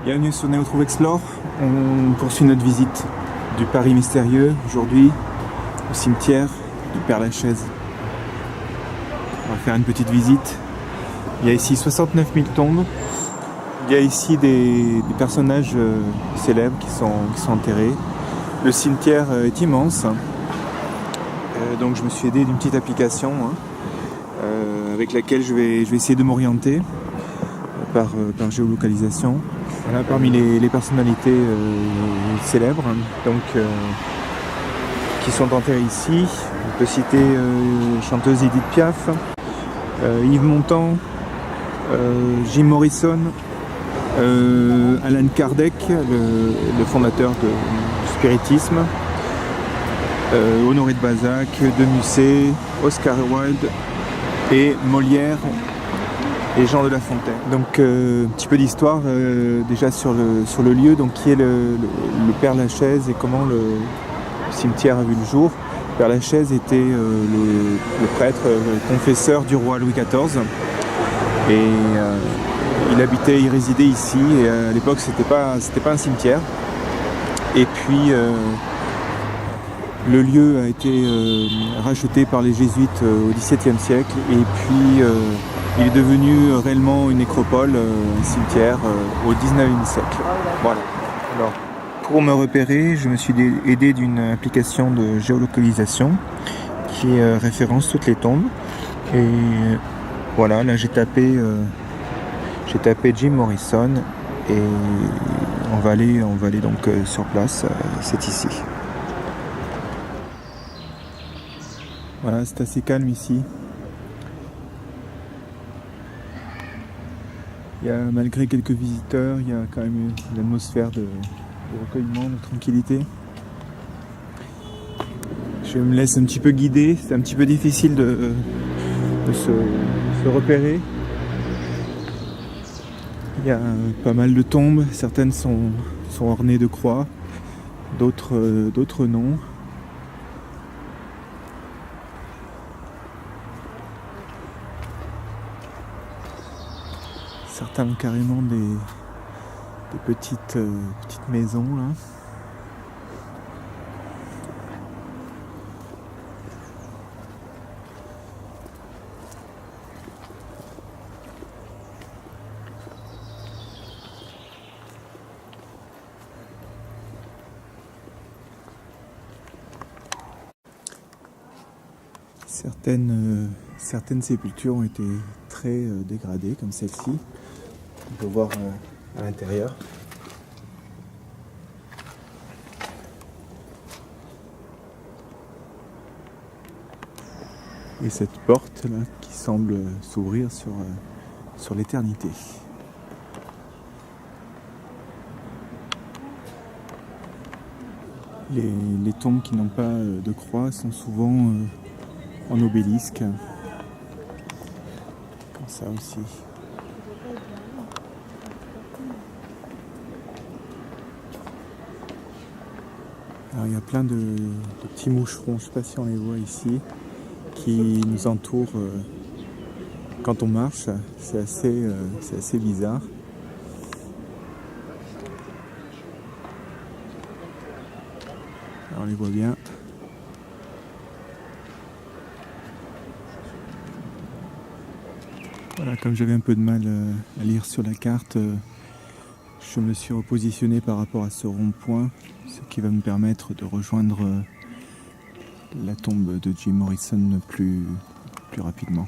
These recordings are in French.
Bienvenue sur Néo Trouve Explore. On poursuit notre visite du Paris mystérieux aujourd'hui au cimetière du Père-Lachaise. On va faire une petite visite. Il y a ici 69 000 tombes. Il y a ici des personnages célèbres qui sont enterrés. Le cimetière est immense. Donc je me suis aidé d'une petite application avec laquelle je vais essayer de m'orienter par géolocalisation. Voilà, parmi les personnalités célèbres qui sont enterrées ici, on peut citer chanteuse Edith Piaf, Yves Montand, Jim Morrison, Allan Kardec, le fondateur du spiritisme, Honoré de Balzac, de Musset, Oscar Wilde et Molière et Jean de La Fontaine. Donc un petit peu d'histoire déjà sur le lieu, donc qui est le Père-Lachaise et comment le cimetière a vu le jour. Père-Lachaise était le prêtre, le confesseur du roi Louis XIV et il résidait ici et à l'époque c'était pas un cimetière. Et puis le lieu a été racheté par les jésuites au XVIIe siècle et puis il est devenu réellement une nécropole, un cimetière au XIXe siècle. Voilà. Alors, pour me repérer, je me suis aidé d'une application de géolocalisation qui référence toutes les tombes. Et voilà, là j'ai tapé Jim Morrison et on va aller donc sur place. C'est ici. Voilà, c'est assez calme ici. Malgré quelques visiteurs, il y a quand même une atmosphère de recueillement, de tranquillité. Je me laisse un petit peu guider, c'est un petit peu difficile de se repérer. Il y a pas mal de tombes, certaines sont ornées de croix, d'autres non. Certains ont carrément des petites maisons là. Certaines sépultures ont été très dégradées comme celle-ci. On peut voir à l'intérieur. Et cette porte là qui semble s'ouvrir sur l'éternité. Les tombes qui n'ont pas de croix sont souvent en obélisque. Comme ça aussi. Alors, il y a plein de petits moucherons, je ne sais pas si on les voit ici, qui nous entourent quand on marche. C'est assez bizarre. Alors, on les voit bien. Voilà, comme j'avais un peu de mal à lire sur la carte, je me suis repositionné par rapport à ce rond-point, ce qui va me permettre de rejoindre la tombe de Jim Morrison plus rapidement.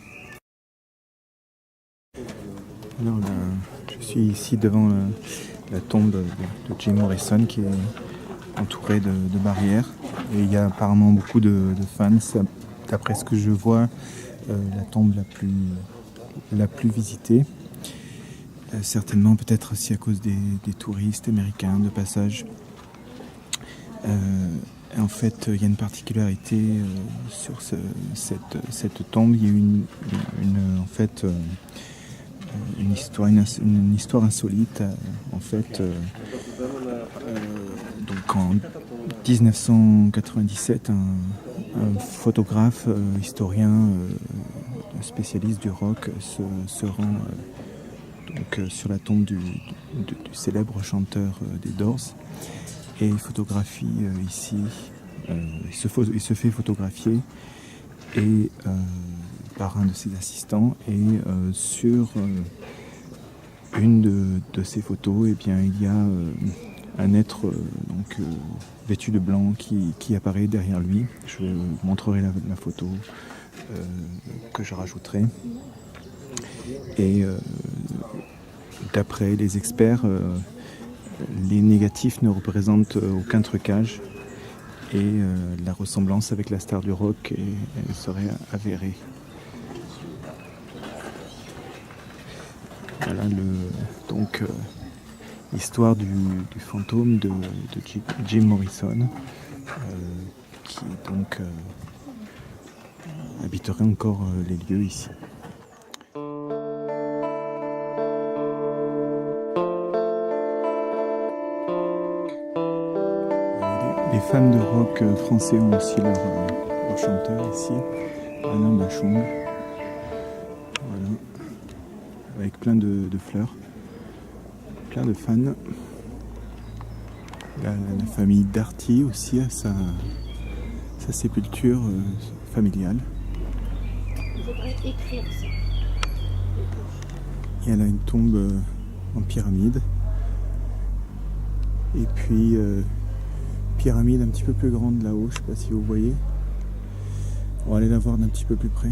Alors là, je suis ici devant la tombe de Jim Morrison qui est entourée de barrières. Et il y a apparemment beaucoup de fans. D'après ce que je vois, la tombe la plus visitée. Certainement peut-être aussi à cause des touristes américains de passage. En fait, il y a une particularité sur cette tombe. Il y a une histoire insolite. En fait, donc en 1997, un photographe, historien, spécialiste du rock se rend sur la tombe du célèbre chanteur des Doors et il photographie ici. Il se fait photographier et par un de ses assistants et sur une de ces photos, eh bien, il y a un être vêtu de blanc qui apparaît derrière lui. Je vous montrerai la photo que je rajouterai. Et d'après les experts, les négatifs ne représentent aucun trucage et la ressemblance avec la star du rock serait avérée. Voilà l'histoire du fantôme de Jim Morrison qui donc habiterait encore les lieux ici. Les fans de rock français ont aussi leur chanteur ici, Alain Bachung. Voilà. Avec plein de fleurs, plein de fans. La famille Darty aussi a sa sépulture familiale. Et elle a une tombe en pyramide. Et puis pyramide un petit peu plus grande là-haut, je ne sais pas si vous voyez. On va aller la voir d'un petit peu plus près.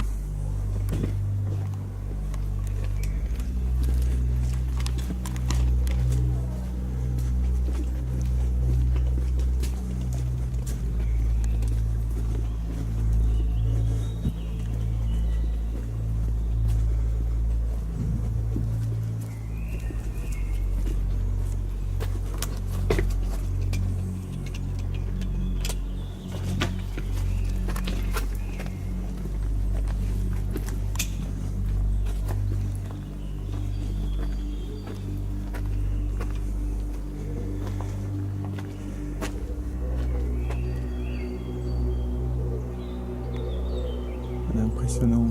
Un impressionnant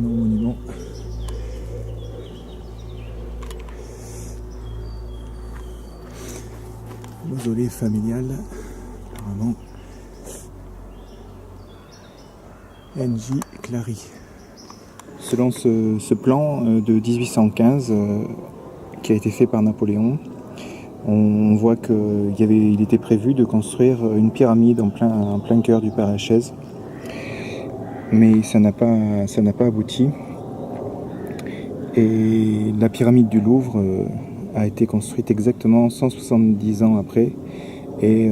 monument. Mausolée familial, apparemment. N.J. Clary. Selon ce plan de 1815 qui a été fait par Napoléon, on voit qu'il était prévu de construire une pyramide en plein cœur du Père-Lachaise, mais ça n'a pas abouti. Et la pyramide du Louvre a été construite exactement 170 ans après et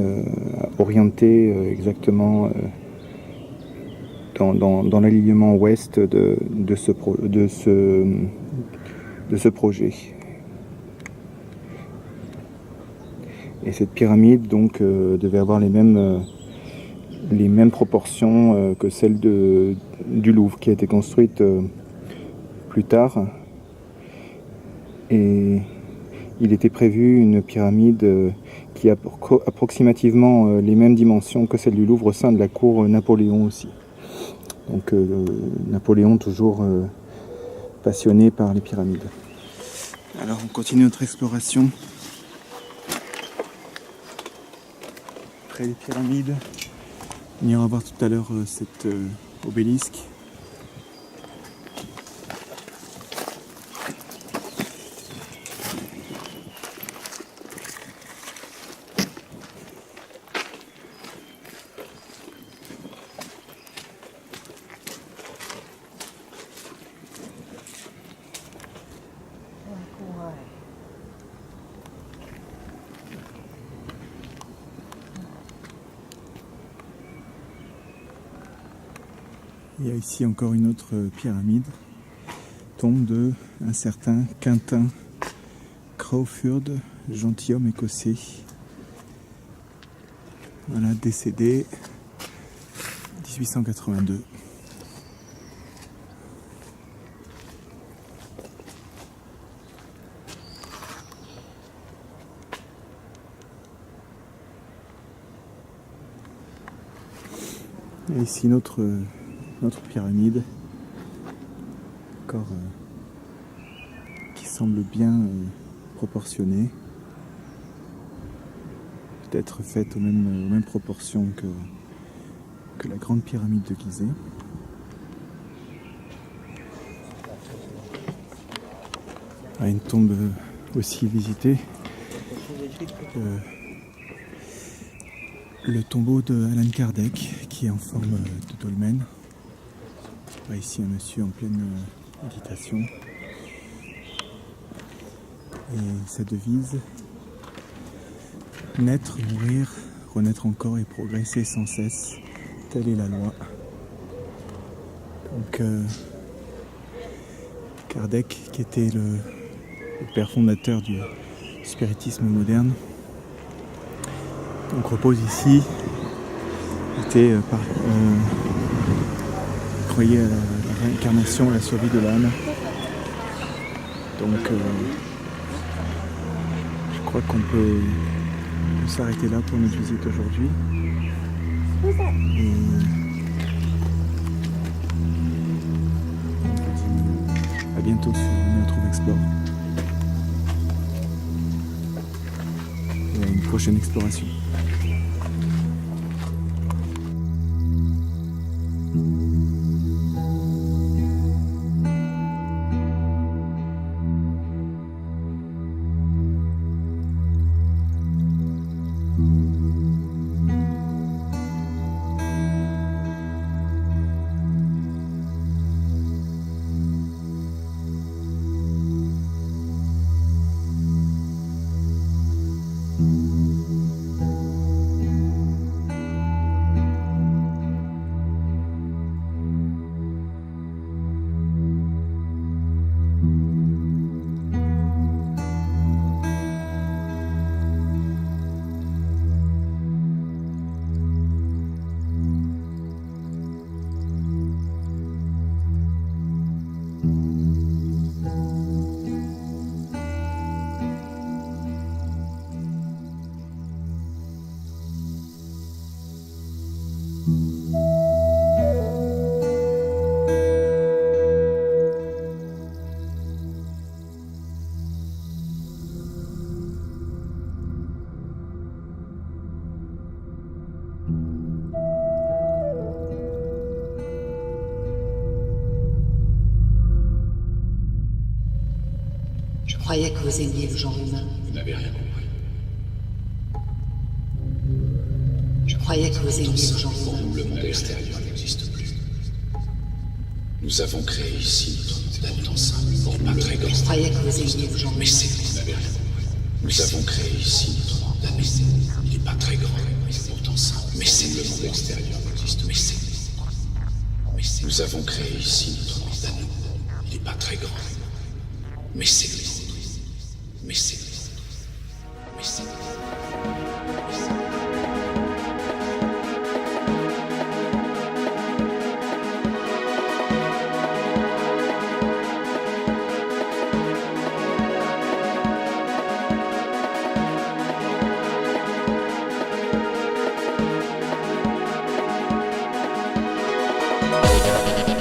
orientée exactement dans l'alignement ouest de ce projet. Et cette pyramide donc devait avoir les mêmes proportions que celle du Louvre, qui a été construite plus tard. Et il était prévu une pyramide qui a approximativement les mêmes dimensions que celle du Louvre au sein de la cour Napoléon aussi. Donc Napoléon toujours passionné par les pyramides. Alors on continue notre exploration. Après les pyramides, on ira voir tout à l'heure cet obélisque. Il y a ici encore une autre pyramide, tombe de un certain Quentin Crawford, gentilhomme écossais. Voilà, décédé 1882. Et ici notre pyramide, encore qui semble bien proportionnée, peut-être faite aux mêmes proportions que la grande pyramide de Gizeh. Une tombe aussi visitée, le tombeau de Allan Kardec qui est en forme de dolmen. On voit ici un monsieur en pleine méditation et sa devise: naître, mourir, renaître encore et progresser sans cesse, telle est la loi. Donc Kardec, qui était le père fondateur du spiritisme moderne, donc repose ici, croyait à la réincarnation, à la survie de l'âme. Donc je crois qu'on peut s'arrêter là pour notre visite aujourd'hui. Et on vous dit à bientôt sur Néo Trouve Explore. Et à une prochaine exploration. Je croyais que vous aimiez le genre humain. Vous n'avez rien compris. Je croyais que vous aimiez le genre Pour humain. nous, le monde extérieur n'existe plus. Nous avons créé ici notre monde ensemble, pour pas très grand. Je croyais que vous aimiez le genre Mais humain. vous n'avez rien compris. Nous avons créé ici notre monde à nous. Il n'est pas très grand, mais pourtant simple. Mais le monde extérieur n'existe plus. Nous avons créé ici notre monde à nous. Il n'est pas très grand, mais c'est le monde. Mais c'est Thank you.